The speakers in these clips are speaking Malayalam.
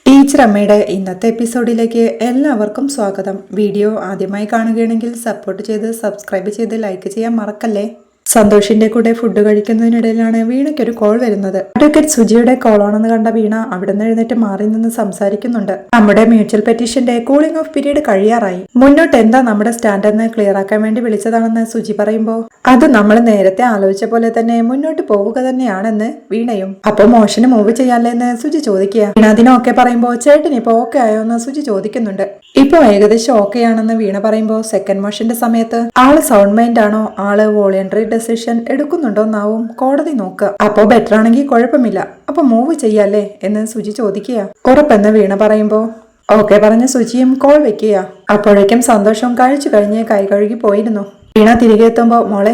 ടീച്ചർ അമ്മയുടെ ഇന്നത്തെ എപ്പിസോഡിലേക്ക് എല്ലാവർക്കും സ്വാഗതം. വീഡിയോ ആദ്യമായി കാണുകയാണെങ്കിൽ സപ്പോർട്ട് ചെയ്ത് സബ്സ്ക്രൈബ് ചെയ്ത് ലൈക്ക് ചെയ്യാൻ മറക്കല്ലേ. സന്തോഷിന്റെ കൂടെ ഫുഡ് കഴിക്കുന്നതിനിടയിലാണ് വീണയ്ക്കൊരു കോൾ വരുന്നത്. അഡ്വക്കേറ്റ് സുജിയുടെ കോളാണെന്ന് കണ്ട വീണ അവിടുന്ന് എഴുന്നേറ്റ് മാറി നിന്ന് സംസാരിക്കുന്നുണ്ട്. നമ്മുടെ മ്യൂച്വൽ പെറ്റീഷന്റെ കൂളിംഗ് ഓഫ് പീരീഡ് കഴിയാറായി. മുന്നോട്ട് എന്താ നമ്മുടെ സ്റ്റാൻഡ് എന്ന് ക്ലിയർ ആക്കാൻ വേണ്ടി വിളിച്ചതാണെന്ന് സുജി പറയുമ്പോ അത് നമ്മൾ നേരത്തെ ആലോചിച്ച പോലെ തന്നെ മുന്നോട്ട് പോവുക തന്നെയാണെന്ന് വീണയും. അപ്പൊ മോഷന് മൂവ് ചെയ്യാല്ലെന്ന് സുജി ചോദിക്കുക. വീണ അതിനൊക്കെ പറയുമ്പോ ചേട്ടൻ ഇപ്പൊ ഓക്കെ ആയോ എന്ന് സുജി ചോദിക്കുന്നുണ്ട്. ഇപ്പൊ ഏകദേശം ഓക്കെ ആണെന്ന് വീണ പറയുമ്പോ സെക്കൻഡ് മോഷന്റെ സമയത്ത് ആള് സൗണ്ട് മൈൻഡ് ആണോ, ആള് വോളണ്ടറി ഡെസിഷൻ എടുക്കുന്നുണ്ടോന്നാവും കോടതി നോക്കുക. അപ്പോ ബെറ്റർ ആണെങ്കിൽ കുഴപ്പമില്ല, അപ്പൊ മൂവ് ചെയ്യല്ലേ എന്ന് സുജി ചോദിക്കുക. ഉറപ്പെന്ന് വീണ പറയുമ്പോ ഓക്കെ പറഞ്ഞ സുജിയും കോൾ വെക്കുക. അപ്പോഴേക്കും സന്തോഷം കഴിച്ചു കഴിഞ്ഞ് കൈ കഴുകി പോയിരുന്നു. വീണ തിരികെ എത്തുമ്പോ മോളെ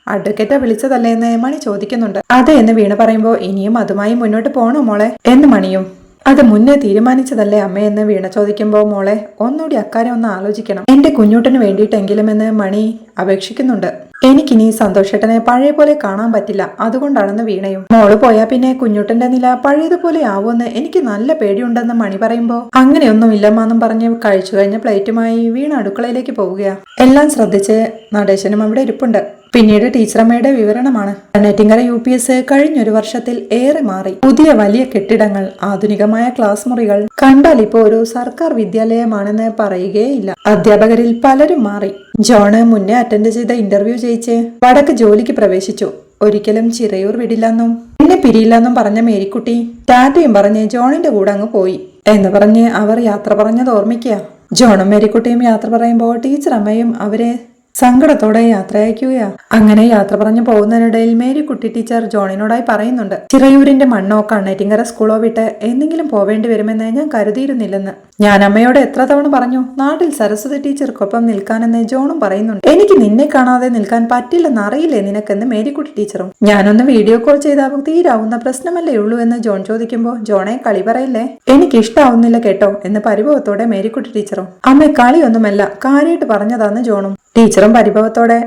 അഡ്വക്കേറ്റാ വിളിച്ചതല്ലേ എന്ന് മണി ചോദിക്കുന്നുണ്ട്. അതെ എന്ന് വീണ പറയുമ്പോ ഇനിയും അതുമായി മുന്നോട്ട് പോണോ മോളെ എന്ന് മണിയും. അത് മുന്നേ തീരുമാനിച്ചതല്ലേ അമ്മയെന്ന് വീണ ചോദിക്കുമ്പോ മോളെ ഒന്നുകൂടി അക്കാര്യം ഒന്ന് ആലോചിക്കണം, എന്റെ കുഞ്ഞൂട്ടന് വേണ്ടിയിട്ടെങ്കിലും എന്ന് മണി അപേക്ഷിക്കുന്നുണ്ട്. എനിക്കിനി സന്തോഷേട്ടനെ പഴയ പോലെ കാണാൻ പറ്റില്ല, അതുകൊണ്ടാണെന്ന് വീണയും. മോള് പോയാ പിന്നെ കുഞ്ഞൂട്ടന്റെ നില പഴയതുപോലെ ആവുമെന്ന് എനിക്ക് നല്ല പേടിയുണ്ടെന്ന് മണി പറയുമ്പോ അങ്ങനെയൊന്നും ഇല്ലമ്മാന്നും പറഞ്ഞ് കഴിച്ചു കഴിഞ്ഞ പ്ലേറ്റുമായി വീണ അടുക്കളയിലേക്ക് പോവുകയാ. എല്ലാം ശ്രദ്ധിച്ച് നടേശനും അവിടെ ഇരിപ്പുണ്ട്. പിന്നീട് ടീച്ചറമ്മയുടെ വിവരണമാണ്. നെറ്റിങ്കര UPS കഴിഞ്ഞൊരു വർഷത്തിൽ ഏറെ മാറി. പുതിയ വലിയ കെട്ടിടങ്ങൾ, ആധുനികമായ ക്ലാസ് മുറികൾ, കണ്ടാൽ ഇപ്പോ ഒരു സർക്കാർ വിദ്യാലയമാണെന്ന് പറയുകയില്ല. അധ്യാപകരിൽ പലരും മാറി. ജോണ് മുന്നേ അറ്റൻഡ് ചെയ്ത ഇന്റർവ്യൂ ജയിച്ച് വടക്ക് ജോലിക്ക് പ്രവേശിച്ചു. ഒരിക്കലും ചിറയൂർ വിടില്ലെന്നും എന്നെ പിരിയില്ലെന്നും പറഞ്ഞ മേരിക്കുട്ടി ടാറ്റയും പറഞ്ഞ് ജോണിന്റെ കൂടെ അങ്ങ് പോയി എന്ന് പറഞ്ഞ് അവർ യാത്ര പറഞ്ഞത് ഓർമ്മിക്കുക. ജോണും മേരിക്കുട്ടിയും യാത്ര പറയുമ്പോൾ ടീച്ചർ അമ്മയും അവരെ സങ്കടത്തോടെ യാത്ര അയക്കുകയാ. അങ്ങനെ യാത്ര പറഞ്ഞു പോകുന്നതിനിടയിൽ മേരിക്കുട്ടി ടീച്ചർ ജോണിനോടായി പറയുന്നുണ്ട്, ചിറയൂരിന്റെ മണ്ണോ കണ്ണേറ്റിങ്കര സ്കൂളോ വിട്ട് എന്തെങ്കിലും പോവേണ്ടി വരുമെന്ന് ഞാൻ കരുതിയിരുന്നില്ലെന്ന്. ഞാൻ അമ്മയോട് എത്ര തവണ പറഞ്ഞു നാട്ടിൽ സരസ്വതി ടീച്ചർക്കൊപ്പം നിൽക്കാനെന്ന് ജോണും പറയുന്നുണ്ട്. എനിക്ക് നിന്നെ കാണാതെ നിൽക്കാൻ പറ്റില്ലെന്ന് അറിയില്ലേ നിനക്കെന്ന് മേരിക്കുട്ടി ടീച്ചറും. ഞാനൊന്ന് വീഡിയോ കോൾ ചെയ്താൽ തീരാവുന്ന പ്രശ്നമല്ലേ ഉള്ളൂ എന്ന് ജോൺ ചോദിക്കുമ്പോൾ ജോണെ കളി പറയില്ലേ, എനിക്ക് ഇഷ്ടാവുന്നില്ല കേട്ടോ എന്ന് പരിഭവത്തോടെ മേരിക്കുട്ടി ടീച്ചറും. അമ്മ കളിയൊന്നുമല്ല, കാര്യമായിട്ട് പറഞ്ഞതാന്ന് ജോണും. ടീച്ചറും പരിഭവത്തോടെ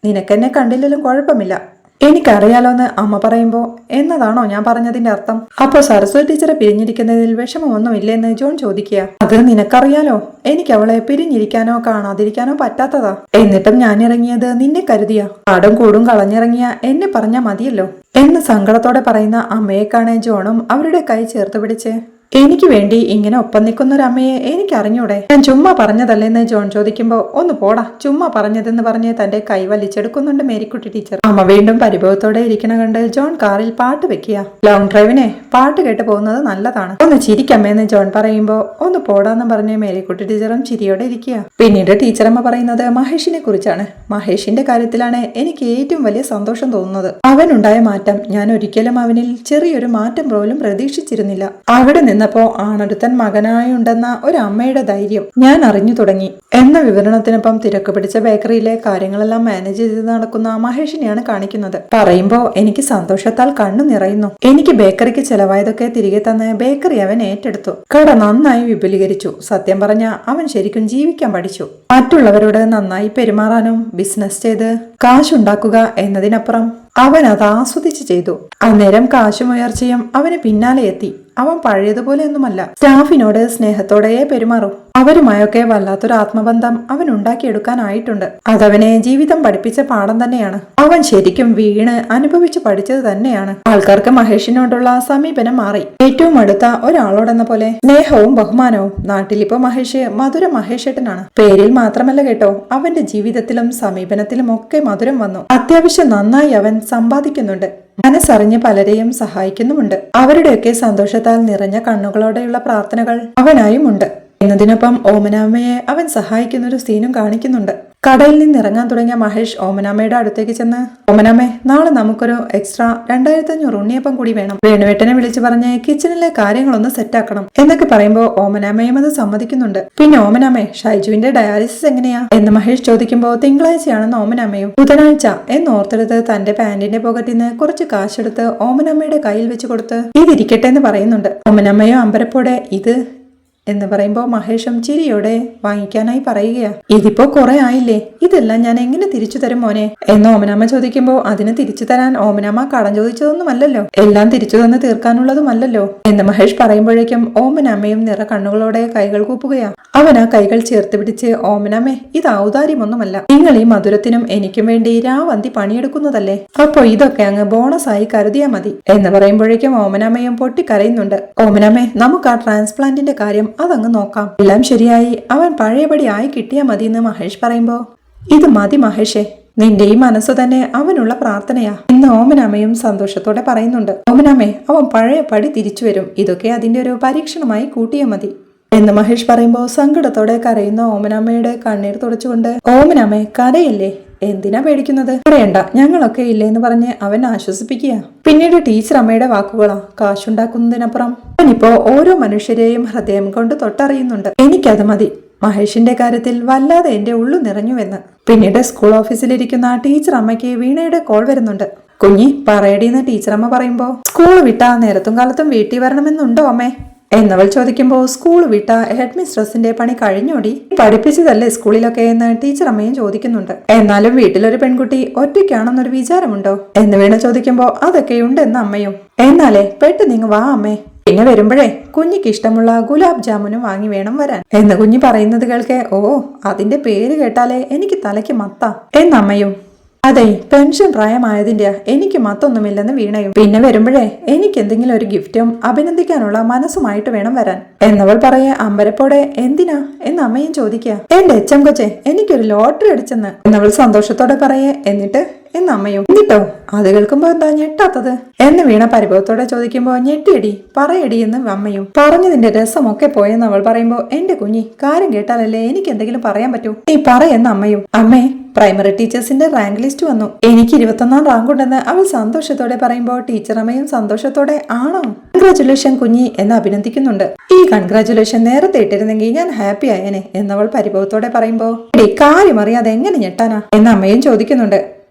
നിനക്കെന്നെ കണ്ടില്ലെങ്കിലും കുഴപ്പമില്ല, എനിക്കറിയാലോന്ന് അമ്മ പറയുമ്പോ എന്നതാണോ ഞാൻ പറഞ്ഞതിന്റെ അർത്ഥം? അപ്പോ സരസ്വതി ടീച്ചറെ പിരിഞ്ഞിരിക്കുന്നതിൽ വിഷമമൊന്നും ഇല്ലെന്ന് ജോൺ ചോദിക്കുക. അത് നിനക്കറിയാലോ, എനിക്ക് അവളെ പിരിഞ്ഞിരിക്കാനോ കാണാതിരിക്കാനോ പറ്റാത്തതാ. എന്നിട്ടും ഞാൻ ഇറങ്ങിയത് നിന്നെ കരുതിയാ. ആടും കൂടും കളഞ്ഞിറങ്ങിയ എന്നെ പറഞ്ഞാ മതിയല്ലോ എന്ന് സങ്കടത്തോടെ പറയുന്ന അമ്മയെ കാണേ ജോണും അവരുടെ കൈ ചേർത്ത് പിടിച്ച് എനിക്ക് വേണ്ടി ഇങ്ങനെ ഒപ്പം നിൽക്കുന്നൊരമ്മയെ എനിക്ക് അറിഞ്ഞൂടെ, ഞാൻ ചുമ്മാ പറഞ്ഞതല്ലേന്ന് ജോൺ ചോദിക്കുമ്പോ ഒന്ന് പോടാ ചുമ്മാ പറഞ്ഞതെന്ന് പറഞ്ഞ് തന്റെ കൈ വലിച്ചെടുക്കുന്നുണ്ട് മേരിക്കുട്ടി ടീച്ചർ. അമ്മ വീണ്ടും പരിഭവത്തോടെ ഇരിക്കണ കണ്ട് ജോൺ കാറിൽ പാട്ട് വെക്കുക. ലോങ് ഡ്രൈവിനെ പാട്ട് കേട്ട് പോകുന്നത് നല്ലതാണ്, ഒന്ന് ചിരിക്കമ്മേന്ന് ജോൺ പറയുമ്പോ ഒന്ന് പോടാന്ന് പറഞ്ഞ് മേരിക്കുട്ടി ടീച്ചറും ചിരിയോടെ ഇരിക്കുക. പിന്നീട് ടീച്ചറമ്മ പറയുന്നത് മഹേഷിനെ കുറിച്ചാണ്. മഹേഷിന്റെ കാര്യത്തിലാണ് എനിക്ക് ഏറ്റവും വലിയ സന്തോഷം തോന്നുന്നത്. അവനുണ്ടായ മാറ്റം ഞാൻ ഒരിക്കലും അവനിൽ ചെറിയൊരു മാറ്റം പോലും പ്രതീക്ഷിച്ചിരുന്നില്ല. അവിടെ പ്പോ ആണൊരുത്തൻ മകനായുണ്ടെന്ന ഒരു അമ്മയുടെ ധൈര്യം ഞാൻ അറിഞ്ഞു തുടങ്ങി എന്ന വിവരണത്തിനൊപ്പം തിരക്ക് പിടിച്ച ബേക്കറിയിലെ കാര്യങ്ങളെല്ലാം മാനേജ് ചെയ്ത് നടക്കുന്ന മഹേഷിനെയാണ് കാണിക്കുന്നത്. പറയുമ്പോ എനിക്ക് സന്തോഷത്താൽ കണ്ണു നിറയുന്നു. എനിക്ക് ബേക്കറിക്ക് ചെലവായതൊക്കെ തിരികെ തന്ന് ബേക്കറി അവൻ ഏറ്റെടുത്തു. കട നന്നായി വിപുലീകരിച്ചു. സത്യം പറഞ്ഞ അവൻ ശരിക്കും ജീവിക്കാൻ പഠിച്ചു. മറ്റുള്ളവരോട് നന്നായി പെരുമാറാനും ബിസിനസ് ചെയ്ത് കാശുണ്ടാക്കുക എന്നതിനപ്പുറം അവൻ അത് ആസ്വദിച്ച് ചെയ്തു. അന്നേരം കാശും ഉയർച്ചയും അവന് പിന്നാലെ എത്തി. അവൻ പഴയതുപോലെയൊന്നുമല്ല, സ്റ്റാഫിനോട് സ്നേഹത്തോടെ പെരുമാറും. അവരുമായൊക്കെ വല്ലാത്തൊരു ആത്മബന്ധം അവൻ ഉണ്ടാക്കിയെടുക്കാനായിട്ടുണ്ട്. അതവനെ ജീവിതം പഠിപ്പിച്ച പാഠം തന്നെയാണ്. അവൻ ശരിക്കും വീണ് അനുഭവിച്ചു പഠിച്ചത് തന്നെയാണ്. ആൾക്കാർക്ക് മഹേഷിനോടുള്ള സമീപനം മാറി. ഏറ്റവും അടുത്ത ഒരാളോടെന്ന പോലെ സ്നേഹവും ബഹുമാനവും. നാട്ടിലിപ്പോ മഹേഷ് മധുര മഹേഷേട്ടനാണ്. പേരിൽ മാത്രമല്ല കേട്ടോ, അവന്റെ ജീവിതത്തിലും സമീപനത്തിലും ഒക്കെ മധുരം വന്നു. അത്യാവശ്യം നന്നായി അവൻ സമ്പാദിക്കുന്നുണ്ട്. മനസ്സറിഞ്ഞ് പലരെയും സഹായിക്കുന്നുമുണ്ട്. അവരുടെയൊക്കെ സന്തോഷത്താൽ നിറഞ്ഞ കണ്ണുകളോടെയുള്ള പ്രാർത്ഥനകൾ അവനായും ഉണ്ട് എന്നതിനൊപ്പം ഓമനാമ്മയെ അവൻ സഹായിക്കുന്ന ഒരു സീനും കാണിക്കുന്നുണ്ട്. കടയിൽ നിന്ന് ഇറങ്ങാൻ തുടങ്ങിയ മഹേഷ് ഓമനാമ്മയുടെ അടുത്തേക്ക് ചെന്ന് ഓമനാമ്മേ, നാളെ നമുക്കൊരു എക്സ്ട്രാ 2500 ഉണ്ണിയപ്പം കൂടി വേണം. വേണുവേട്ടനെ വിളിച്ചു പറഞ്ഞ് കിച്ചണിലെ കാര്യങ്ങളൊന്ന് സെറ്റാക്കണം എന്നൊക്കെ പറയുമ്പോ ഓമനാമ്മയും അത് സമ്മതിക്കുന്നുണ്ട്. പിന്നെ ഓമനാമ്മേ, ഷൈജുവിന്റെ ഡയാലിസിസ് എങ്ങനെയാ എന്ന് മഹേഷ് ചോദിക്കുമ്പോ തിങ്കളാഴ്ചയാണെന്ന് ഓമനാമ്മയും. ബുധനാഴ്ച എന്നോർത്തെടുത്ത് തന്റെ പാന്റിന്റെ പോക്കറ്റിൽ നിന്ന് കുറച്ച് കാശെടുത്ത് ഓമനാമ്മയുടെ കയ്യിൽ വെച്ച് കൊടുത്ത് ഇതിരിക്കട്ടെ എന്ന് പറയുന്നുണ്ട്. ഓമനാമ്മയോ അമ്പരപ്പോടെ ഇത് എന്ന് പറയുമ്പോൾ മഹേഷും ചിരിയോടെ വാങ്ങിക്കാനായി പറയുകയാ. ഇതിപ്പോ കുറെ ആയില്ലേ, ഇതെല്ലാം ഞാൻ എങ്ങനെ തിരിച്ചു തരും മോനെ എന്ന് ഓമനാമ്മ ചോദിക്കുമ്പോ അതിന് തിരിച്ചു തരാൻ ഓമനാമ്മ കടം ചോദിച്ചതൊന്നുമല്ലല്ലോ, എല്ലാം തിരിച്ചു തന്ന് തീർക്കാനുള്ളതുമല്ലല്ലോ എന്ന് മഹേഷ് പറയുമ്പോഴേക്കും ഓമനാമ്മയും നിറ കണ്ണുകളോടെ കൈകൾ കൂപ്പുകയാ. അവൻ ആ കൈകൾ ചേർത്ത് പിടിച്ച് ഓമനാമ്മേ, ഇത് ഔദാര്യമൊന്നുമല്ല, നിങ്ങൾ ഈ മധുരത്തിനും എനിക്കും വേണ്ടി രാവന്തി പണിയെടുക്കുന്നതല്ലേ, അപ്പൊ ഇതൊക്കെ അങ്ങ് ബോണസായി കരുതിയാ മതി എന്ന് പറയുമ്പോഴേക്കും ഓമനാമ്മയും പൊട്ടിക്കരയുന്നുണ്ട്. ഓമനാമ്മേ, നമുക്ക് ആ ട്രാൻസ്പ്ലാന്റിന്റെ കാര്യം അതങ്ങ് നോക്കാം, എല്ലാം ശരിയായി അവൻ പഴയപടി ആയി കിട്ടിയാ മതി എന്ന് മഹേഷ് പറയുമ്പോ ഇത് മതി മഹേഷേ, നിന്റെ ഈ മനസ്സ് തന്നെ അവനുള്ള പ്രാർത്ഥനയാ എന്ന് ഓമനാമ്മയും സന്തോഷത്തോടെ പറയുന്നുണ്ട്. ഓമനാമ്മേ, അവൻ പഴയപടി തിരിച്ചു വരും, ഇതൊക്കെ അതിന്റെ ഒരു പരീക്ഷണമായി കൂട്ടിയാ മതി എന്ന് മഹേഷ് പറയുമ്പോ സങ്കടത്തോടെ കരയുന്ന ഓമനാമ്മയുടെ കണ്ണീർ തുടച്ചുകൊണ്ട് ഓമനാമ്മേ കരയല്ലേ, എന്തിനാ പേടിക്കുന്നത്, പറയണ്ട ഞങ്ങളൊക്കെ ഇല്ലേ എന്ന് പറഞ്ഞ് അവൻ ആശ്വസിപ്പിക്കുക. പിന്നീട് ടീച്ചർ അമ്മയുടെ വാക്കുകളാ കാശുണ്ടാക്കുന്നതിനപ്പുറം അവനിപ്പോ ഓരോ മനുഷ്യരെയും ഹൃദയം കൊണ്ട് തൊട്ടറിയുന്നുണ്ട്, എനിക്കത് മതി. മഹേഷിന്റെ കാര്യത്തിൽ വല്ലാതെ എന്റെ ഉള്ളു നിറഞ്ഞുവെന്ന്. പിന്നീട് സ്കൂൾ ഓഫീസിലിരിക്കുന്ന ടീച്ചർ അമ്മയ്ക്ക് വീണയുടെ കോൾ വരുന്നുണ്ട്. കുഞ്ഞി പറയടിയെന്ന് ടീച്ചർ അമ്മ പറയുമ്പോ സ്കൂൾ വിട്ടാ നേരത്തും കാലത്തും വീട്ടിൽ വരണമെന്നുണ്ടോ അമ്മേ എന്നവൾ ചോദിക്കുമ്പോ സ്കൂൾ വിട്ട ഹെഡ് മിസ്ട്രസിന്റെ പണി കഴിഞ്ഞോടി, പഠിപ്പിച്ചതല്ലേ സ്കൂളിലൊക്കെ എന്ന് ടീച്ചർ അമ്മയും ചോദിക്കുന്നുണ്ട്. എന്നാലും വീട്ടിലൊരു പെൺകുട്ടി ഒറ്റയ്ക്കാണെന്നൊരു വിചാരമുണ്ടോ എന്ന് വീണ ചോദിക്കുമ്പോ അതൊക്കെയുണ്ടെന്ന് അമ്മയും. എന്നാലേ പെട്ടെന്ന് ഇങ്ങ് വാ അമ്മേ, പിന്നെ വരുമ്പോഴേ കുഞ്ഞിക്ക് ഇഷ്ടമുള്ള ഗുലാബ് ജാമുനും വാങ്ങി വേണം വരാൻ എന്ന് കുഞ്ഞി പറയുന്നത് കേൾക്കെ ഓ അതിന്റെ പേര് കേട്ടാലേ എനിക്ക് തലയ്ക്ക് മത്ത എന്നമ്മയും. അതെ, പെൻഷൻ പ്രായമായതിന്റെ എനിക്ക് മത്തൊന്നുമില്ലെന്ന് വീണയും. പിന്നെ വരുമ്പോഴേ എനിക്ക് എന്തെങ്കിലും ഒരു ഗിഫ്റ്റും അഭിനന്ദിക്കാനുള്ള മനസ്സുമായിട്ട് വേണം വരാൻ എന്നവൾ പറയെ അമ്പരപ്പോടെ എന്തിനാ എന്ന് അമ്മയും ചോദിക്കുക. എന്റെ എച്ചം കൊച്ചെ, എനിക്കൊരു ലോട്ടറി അടിച്ചെന്ന് എന്നവൾ സന്തോഷത്തോടെ പറയെ. എന്നിട്ട് എന്നമ്മയും. എന്നിട്ടോ അത് കേൾക്കുമ്പോ എന്താ ഞെട്ടാത്തത് എന്ന് വീണ പരിഭവത്തോടെ ചോദിക്കുമ്പോ ഞെട്ടിയടി പറയടി എന്ന് അമ്മയും. പറഞ്ഞതിന്റെ രസമൊക്കെ പോയെന്ന് അവൾ പറയുമ്പോ എന്റെ കുഞ്ഞി കാര്യം കേട്ടാലല്ലേ എനിക്ക് എന്തെങ്കിലും പറയാൻ പറ്റൂ, നീ പറയെന്ന് അമ്മയും. അമ്മേ, പ്രൈമറി ടീച്ചേഴ്സിന്റെ റാങ്ക് ലിസ്റ്റ് വന്നു, എനിക്ക് 21ാം റാങ്ക് ഉണ്ടെന്ന് അവൾ സന്തോഷത്തോടെ പറയുമ്പോ ടീച്ചർ അമ്മയും സന്തോഷത്തോടെ ആണോ കൺഗ്രാചുലേഷൻ കുഞ്ഞി എന്ന് അഭിനന്ദിക്കുന്നുണ്ട്. ഈ കൺഗ്രാചുലേഷൻ നേരത്തെ ഇട്ടിരുന്നെങ്കിൽ ഞാൻ ഹാപ്പി ആയേനെ എന്നവൾ പരിഭവത്തോടെ പറയുമ്പോ കാര്യം അറിയാതെ എങ്ങനെ ഞെട്ടാനാ എന്ന് അമ്മയും ചോദിക്കുന്നുണ്ട്.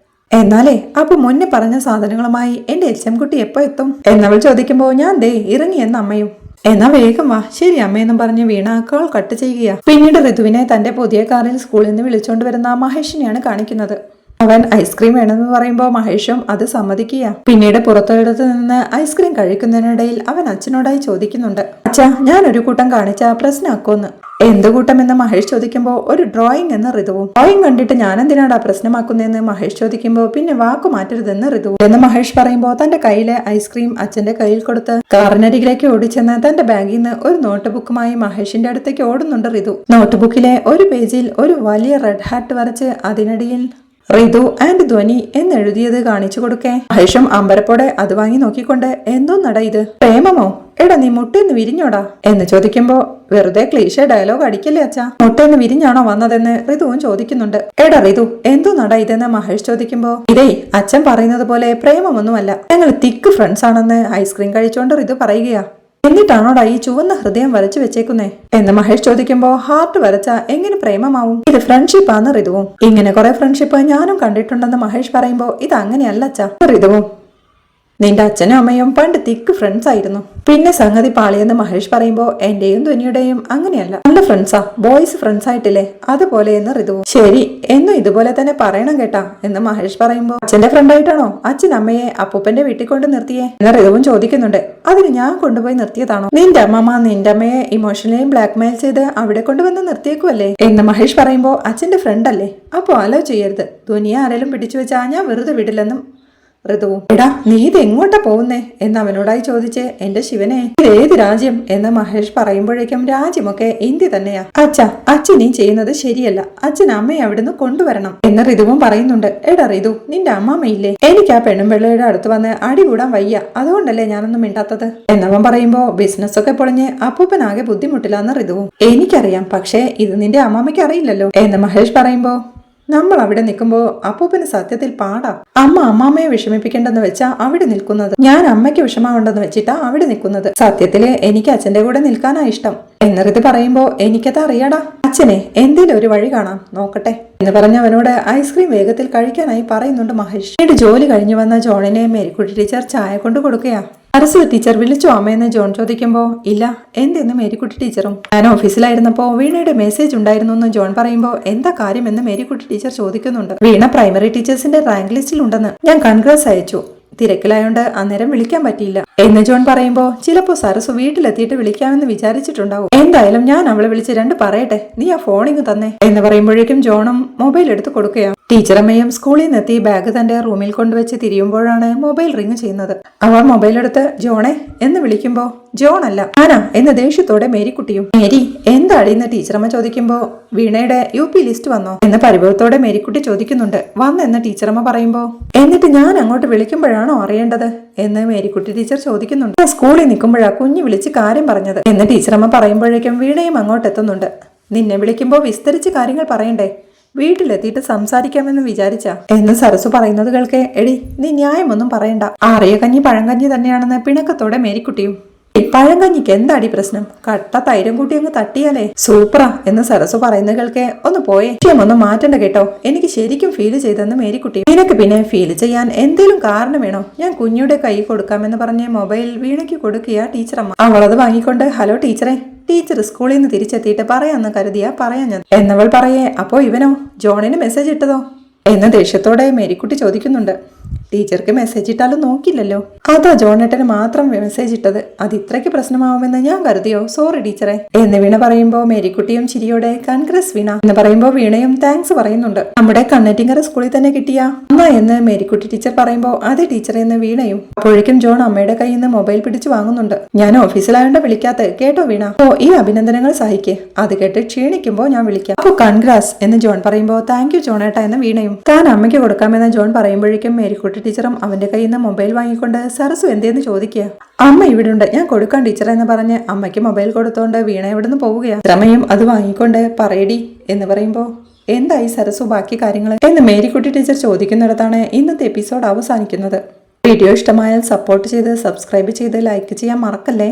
എന്നാലേ അപ്പൊ മുന്നേ പറഞ്ഞ സാധനങ്ങളുമായി എന്റെ എച്ചംകുട്ടി എപ്പോ എത്തും എന്നവൾ ചോദിക്കുമ്പോ ഞാൻ ദേ ഇറങ്ങി എന്ന് അമ്മയും. എന്നാ വേഗം വാ, ശരി അമ്മയെന്നും പറഞ്ഞ് വീണ കോൾ കട്ട് ചെയ്യുക. പിന്നീട് ഋതുവിനെ തന്റെ പുതിയ കാറിൽ സ്കൂളിൽ നിന്ന് വിളിച്ചോണ്ട് വരുന്ന മഹേഷിനെയാണ് കാണിക്കുന്നത്. അവൻ ഐസ്ക്രീം വേണമെന്ന് പറയുമ്പോൾ മഹേഷും അത് സമ്മതിക്കുക. പിന്നീട് പുറത്തൊരിടത്ത് നിന്ന് ഐസ്ക്രീം കഴിക്കുന്നതിനിടയിൽ അവൻ അച്ഛനോടായി ചോദിക്കുന്നുണ്ട്, അച്ഛാ ഞാനൊരു കൂട്ടം കാണിച്ച പ്രശ്നമാക്കുമെന്ന്. എന്ത് കൂട്ടം എന്ന് മഹേഷ് ചോദിക്കുമ്പോൾ ഒരു ഡ്രോയിങ് എന്ന് ഋതുവും. ഡ്രോയിങ് കണ്ടിട്ട് ഞാൻ എന്തിനാടാ പ്രശ്നമാക്കുന്നതെന്ന് മഹേഷ് ചോദിക്കുമ്പോൾ പിന്നെ വാക്കു മാറ്റരുതെന്ന് ഋതു എന്ന് മഹേഷ് പറയുമ്പോൾ തന്റെ കയ്യിലെ ഐസ്ക്രീം അച്ഛന്റെ കയ്യിൽ കൊടുത്ത് കാറിനരികിലേക്ക് ഓടിച്ചെന്ന് തന്റെ ബാഗിൽ നിന്ന് ഒരു നോട്ട് ബുക്കുമായി മഹേഷിന്റെ അടുത്തേക്ക് ഓടുന്നുണ്ട് ഋതു. നോട്ട് ബുക്കിലെ ഒരു പേജിൽ ഒരു വലിയ റെഡ് ഹാർട്ട് വരച്ച് അതിനടിയിൽ ഋതു ആൻഡ് ധ്വനി എന്നെഴുതിയത് കാണിച്ചു കൊടുക്കേ. മഹേഷും അമ്പരപ്പോടെ അത് വാങ്ങി നോക്കിക്കൊണ്ട് എന്തോ നട ഇത് പ്രേമമോ, എടാ നീ മുട്ടേന്ന് വിരിഞ്ഞോടാ എന്ന് ചോദിക്കുമ്പോ വെറുതെ ക്ലീശ ഡയലോഗ് അടിക്കല്ലേ അച്ഛാ, മുട്ടേന്ന് വിരിഞ്ഞാണോ വന്നതെന്ന് ഋതുവും ചോദിക്കുന്നുണ്ട്. എടാ ഋതു എന്തോ നട ഇതെന്ന് മഹേഷ് ചോദിക്കുമ്പോ ഇതേ അച്ഛൻ പറയുന്നത് പോലെ പ്രേമമൊന്നുമല്ല, ഞങ്ങൾ തിക്ക് ഫ്രണ്ട്സ് ആണെന്ന് ഐസ്ക്രീം കഴിച്ചോണ്ട് ഋതു പറയുകയാ. എന്നിട്ടാണോടാ ഈ ചുവന്ന ഹൃദയം വരച്ചു വെച്ചേക്കുന്നേ എന്ന് മഹേഷ് ചോദിക്കുമ്പോ ഹാർട്ട് വരച്ച എങ്ങനെ പ്രേമമാവും, ഇത് ഫ്രണ്ട്ഷിപ്പാന്ന് ഋതുവും. ഇങ്ങനെ കുറെ ഫ്രണ്ട്ഷിപ്പ് ഞാനും കണ്ടിട്ടുണ്ടെന്ന് മഹേഷ് പറയുമ്പോ ഇത് അങ്ങനെയല്ല അച്ഛാ. ഋതുവും നിന്റെ അച്ഛനും അമ്മയും പണ്ട് തിക്ക് ഫ്രണ്ട്സ് ആയിരുന്നു, പിന്നെ സംഗതി പാളിയെന്ന് മഹേഷ് പറയുമ്പോ എന്റെയും ധ്വനിയുടെയും അങ്ങനെയല്ല, നല്ല ഫ്രണ്ട്സാ, ബോയ്സ് ഫ്രണ്ട്സ് ആയിട്ടില്ലേ അതുപോലെ എന്ന് ഋതുവും. ശരി എന്നും ഇതുപോലെ തന്നെ പറയണം കേട്ടാ എന്ന് മഹേഷ് പറയുമ്പോ അച്ഛന്റെ ഫ്രണ്ടായിട്ടാണോ അച്ഛൻ അമ്മയെ അപ്പൂപ്പന്റെ വീട്ടിൽ കൊണ്ട് നിർത്തിയേ എന്ന് ഋതുവും ചോദിക്കുന്നുണ്ട്. അതിന് ഞാൻ കൊണ്ടുപോയി നിർത്തിയതാണോ, നിന്റെ അമ്മമ്മ നിന്റെ അമ്മയെ ഇമോഷണലി ബ്ലാക്ക്മെയിൽ ചെയ്ത് അവിടെ കൊണ്ടുവന്ന് നിർത്തിയേക്കുമല്ലേ എന്ന് മഹേഷ് പറയുമ്പോ അച്ഛന്റെ ഫ്രണ്ട് അല്ലേ, അപ്പൊ അലോ ചെയ്യരുത്, ധ്വനിയെ ആരെങ്കിലും പിടിച്ചു വെച്ചാ ഞാൻ വെറുതെ വിടില്ലെന്നും ഋതുവും. എടാ നീ ഇത് എങ്ങോട്ടാ പോകുന്നേ എന്ന് അവനോടായി ചോദിച്ച് എന്റെ ശിവനെ ഇതേത് രാജ്യം എന്ന് മഹേഷ് പറയുമ്പോഴേക്കും രാജ്യമൊക്കെ ഇന്ത്യ തന്നെയാ അച്ഛാ, അച്ഛൻ നീ ചെയ്യുന്നത് ശരിയല്ല, അച്ഛൻ അമ്മയെ അവിടുന്ന് കൊണ്ടുവരണം എന്ന് ഋതുവും പറയുന്നുണ്ട്. എടാ ഋതു നിന്റെ അമ്മമ്മയില്ലേ, എനിക്ക് ആ പെണ്ണുമ്പിള്ളയുടെ അടുത്ത് വന്ന് അടികൂടാൻ വയ്യ, അതുകൊണ്ടല്ലേ ഞാനൊന്നും മിണ്ടാത്തത് എന്നവൻ പറയുമ്പോ ബിസിനസ് ഒക്കെ പൊളിഞ്ഞ് അപ്പൂപ്പനാകെ ബുദ്ധിമുട്ടില്ലാന്ന് ഋതുവും. എനിക്കറിയാം, പക്ഷേ ഇത് നിന്റെ അമ്മമ്മയ്ക്ക് അറിയില്ലല്ലോ എന്ന് മഹേഷ് പറയുമ്പോ നമ്മൾ അവിടെ നിൽക്കുമ്പോ അപ്പൂപ്പന് സത്യത്തിൽ പാടാ, അമ്മ അമ്മാമ്മയെ വിഷമിപ്പിക്കേണ്ടെന്ന് വെച്ചാ അവിടെ നിൽക്കുന്നത്, ഞാൻ അമ്മയ്ക്ക് വിഷമമുണ്ടെന്ന് വെച്ചിട്ടാ അവിടെ നിൽക്കുന്നത്, സത്യത്തില് എനിക്ക് അച്ഛന്റെ കൂടെ നിൽക്കാനാ ഇഷ്ടം എന്നറിത് പറയുമ്പോ എനിക്കത് അറിയാടാ, അച്ഛനെ എന്തേലും ഒരു വഴി കാണാം നോക്കട്ടെ എന്ന് പറഞ്ഞ അവനോട് ഐസ്ക്രീം വേഗത്തിൽ കഴിക്കാനായി പറയുന്നുണ്ട് മഹേഷ്. ജോലി കഴിഞ്ഞു വന്ന ജോണിനെ മേരിക്കുട്ടി ടീച്ചർ ചായ കൊണ്ട് കൊടുക്കുകയാ. സരസ്വതി ടീച്ചർ വിളിച്ചോ അമ്മയെന്ന് ജോൺ ചോദിക്കുമ്പോൾ ഇല്ല, എന്തെന്ന് മേരിക്കുട്ടി ടീച്ചറും. ഞാൻ ഓഫീസിലായിരുന്നപ്പോൾ വീണയുടെ മെസ്സേജ് ഉണ്ടായിരുന്നു എന്ന് ജോൺ പറയുമ്പോൾ എന്താ കാര്യമെന്ന് മേരിക്കുട്ടി ടീച്ചർ ചോദിക്കുന്നുണ്ട്. വീണ പ്രൈമറി ടീച്ചേഴ്സിന്റെ റാങ്ക് ലിസ്റ്റിൽ ഉണ്ടെന്ന്. ഞാൻ കൺഗ്രാസ് അയച്ചു. തിരക്കിലായോണ്ട് അന്നേരം വിളിക്കാൻ പറ്റിയില്ല എന്ന് ജോൺ പറയുമ്പോ ചിലപ്പോ സരസു വീട്ടിലെത്തിയിട്ട് വിളിക്കാമെന്ന് വിചാരിച്ചിട്ടുണ്ടാവും. എന്തായാലും ഞാൻ അവളെ വിളിച്ച് രണ്ട് പറയട്ടെ, നീ ആ ഫോണിങ് തന്നെ എന്ന് പറയുമ്പോഴേക്കും ജോണും മൊബൈൽ എടുത്ത് കൊടുക്കുകയാണ്. ടീച്ചറമ്മയും സ്കൂളിൽ നിന്നെത്തി ബാഗ് തന്റെ റൂമിൽ കൊണ്ടുവച്ച് തിരിയുമ്പോഴാണ് മൊബൈൽ റിങ് ചെയ്യുന്നത്. അവർ മൊബൈൽ എടുത്ത് ജോണെ എന്ന് വിളിക്കുമ്പോ ജോൺ അല്ല ആനാ എന്ന് ദേഷ്യത്തോടെ മേരിക്കുട്ടിയും. മേരി എന്താടിന്ന് ടീച്ചറമ്മ ചോദിക്കുമ്പോ വീണയുടെ UP ലിസ്റ്റ് വന്നോ എന്ന് പരിഭവത്തോടെ മേരിക്കുട്ടി ചോദിക്കുന്നുണ്ട്. വന്നെന്ന് ടീച്ചറമ്മ പറയുമ്പോ എന്നിട്ട് ഞാൻ അങ്ങോട്ട് വിളിക്കുമ്പോഴാണോ അറിയേണ്ടത് എന്ന് മേരിക്കുട്ടി ടീച്ചർ ചോദിക്കുന്നുണ്ട്. സ്കൂളിൽ നിൽക്കുമ്പോഴാ കുഞ്ഞ് വിളിച്ച് കാര്യം പറഞ്ഞത് എന്ന് ടീച്ചറമ്മ പറയുമ്പോഴേക്കും വീണയും അങ്ങോട്ട് എത്തുന്നുണ്ട്. നിന്നെ വിളിക്കുമ്പോ വിസ്തരിച്ച് കാര്യങ്ങൾ പറയണ്ടേ, വീട്ടിലെത്തിയിട്ട് സംസാരിക്കാമെന്ന് വിചാരിച്ച എന്ന് സരസു പറയുന്നത് കേൾക്കെ എടി നീ ന്യായമൊന്നും പറയണ്ട, ആറിയ കഞ്ഞി പഴങ്കഞ്ഞി തന്നെയാണെന്ന് പിണക്കത്തോടെ മേരിക്കുട്ടിയും. പഴങ്കഞ്ഞിക്ക് എന്താടി പ്രശ്നം, കട്ട തൈരം കൂട്ടി അങ്ങ് തട്ടിയാലേ സൂപ്പറാ എന്ന് സരസു പറയുന്നത് കേൾക്കെ ഒന്ന് പോയേ, ഒന്നും മാറ്റണ്ട കേട്ടോ, എനിക്ക് ശരിക്കും ഫീൽ ചെയ്തെന്ന് മേരിക്കുട്ടി. നിനക്ക് പിന്നെ ഫീൽ ചെയ്യാൻ എന്തേലും കാരണം വേണോ, ഞാൻ കുഞ്ഞുടെ കൈ കൊടുക്കാമെന്ന് പറഞ്ഞ് മൊബൈൽ വീണയ്ക്ക് കൊടുക്കുക ടീച്ചറമ്മ. അവളത് വാങ്ങിക്കൊണ്ട് ഹലോ ടീച്ചറെ, ടീച്ചർ സ്കൂളിൽ നിന്ന് തിരിച്ചെത്തിയിട്ട് പറയാന്ന് കരുതിയാ പറയാൻ ഞാൻ എന്നവൾ പറയേ അപ്പോ ഇവനോ ജോണിന് മെസ്സേജ് ഇട്ടതോ എന്ന് ദേഷ്യത്തോടെ മേരിക്കുട്ടി ചോദിക്കുന്നുണ്ട്. ടീച്ചർക്ക് മെസ്സേജ് ഇട്ടാലും നോക്കില്ലല്ലോ, അതാ ജോണേട്ടന് മാത്രം മെസ്സേജ് ഇട്ടത്, അത് ഇത്രയ്ക്ക് പ്രശ്നമാവുമെന്ന് ഞാൻ കരുതിയോ, സോറി ടീച്ചറെ എന്ന് വീണ പറയുമ്പോ മേരിക്കുട്ടിയും ചിരിയോടെ കൺഗ്രസ് വീണ എന്ന് പറയുമ്പോ വീണയും താങ്ക്സ് പറയുന്നുണ്ട്. നമ്മുടെ കണ്ണറ്റിങ്ങര സ്കൂളിൽ തന്നെ കിട്ടിയ അമ്മ എന്ന് മേരിക്കുട്ടി ടീച്ചർ പറയുമ്പോ അതെ ടീച്ചറെ എന്ന് വീണയും. അപ്പോഴേക്കും ജോൺ അമ്മയുടെ കയ്യിൽ നിന്ന് മൊബൈൽ പിടിച്ചു വാങ്ങുന്നുണ്ട്. ഞാൻ ഓഫീസിലായോണ്ട് വിളിക്കാത്ത കേട്ടോ വീണ, ഓ ഈ അഭിനന്ദനങ്ങൾ സഹിക്കേ, അത് കേട്ട് ക്ഷീണിക്കുമ്പോ ഞാൻ വിളിക്കാം. അപ്പൊ കൺഗ്രാസ് എന്ന് ജോൺ പറയുമ്പോ താങ്ക് യു ജോണേട്ട എന്ന് വീണയും. താൻ അമ്മയ്ക്ക് കൊടുക്കാമെന്ന് ജോൺ പറയുമ്പോഴേക്കും മേരിക്കുട്ടി ടീച്ചറും അവന്റെ കയ്യിൽ നിന്ന് മൊബൈൽ വാങ്ങിക്കൊണ്ട് സരസു എന്തേന്ന് ചോദിക്കുക. അമ്മ ഇവിടെ ഉണ്ട്, ഞാൻ കൊടുക്കാം ടീച്ചർ എന്ന് പറഞ്ഞ് അമ്മയ്ക്ക് മൊബൈൽ കൊടുത്തോണ്ട് വീണ ഇവിടുന്ന് പോവുകയാണ്. രമയും അത് വാങ്ങിക്കൊണ്ട് പറയടി എന്ന് പറയുമ്പോ എന്തായി സരസു ബാക്കി കാര്യങ്ങൾ എന്ന് മേരിക്കുട്ടി ടീച്ചർ ചോദിക്കുന്നിടത്താണ് ഇന്നത്തെ എപ്പിസോഡ് അവസാനിക്കുന്നത്. വീഡിയോ ഇഷ്ടമായാൽ സപ്പോർട്ട് ചെയ്ത് സബ്സ്ക്രൈബ് ചെയ്ത് ലൈക്ക് ചെയ്യാൻ മറക്കല്ലേ.